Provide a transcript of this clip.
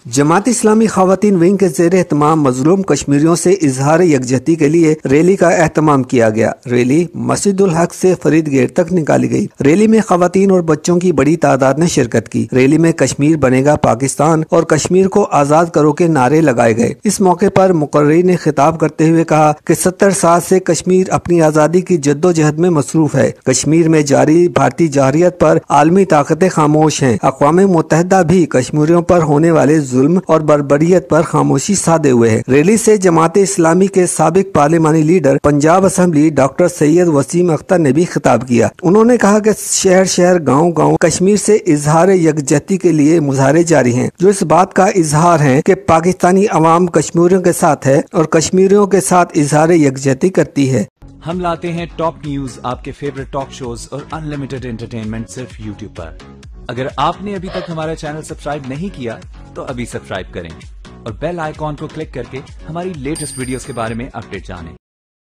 जमात इस्लामी खवातीन विंग के ज़ेर एहतमाम मजलूम कश्मीरियों से इजहार यकजहती के लिए रैली का एहतमाम किया गया। रैली मस्जिदुल हक से फरीद गेट तक निकाली गई। रैली में खवातीन और बच्चों की बड़ी तादाद ने शिरकत की। रैली में कश्मीर बनेगा पाकिस्तान और कश्मीर को आजाद करो के नारे लगाए गए। इस मौके पर मुकर्रिर ने खिताब करते हुए कहा कि 70 साल से कश्मीर अपनी आजादी की जद्दोजहद में मसरूफ है। कश्मीर में जारी भारतीय जारहियत पर आलमी ताकतें खामोश हैं। अक़वाम मुत्तहिदा भी कश्मीरियों पर होने वाले जुल्म और बर्बरियत पर खामोशी साधे हुए है। रैली से जमात इस्लामी के साबिक पार्लिमानी leader Punjab assembly doctor Syed Waseem Akhtar ने भी खिताब किया। उन्होंने कहा कि शहर शहर गाँव गाँव कश्मीर से इजहार यकजहती के लिए मुजाहरे जारी हैं, जो इस बात का इजहार है कि पाकिस्तानी अवाम कश्मीरियों के साथ है और कश्मीरियों के साथ इजहार यकजहती करती है। हम लाते हैं टॉप न्यूज, आपके फेवरेट टॉक शोज और अनलिमिटेड एंटरटेनमेंट सिर्फ यूट्यूब पर। अगर आपने अभी तक हमारा चैनल सब्सक्राइब नहीं किया तो अभी सब्सक्राइब करें और बेल आइकॉन को क्लिक करके हमारी लेटेस्ट वीडियोस के बारे में अपडेट जानें।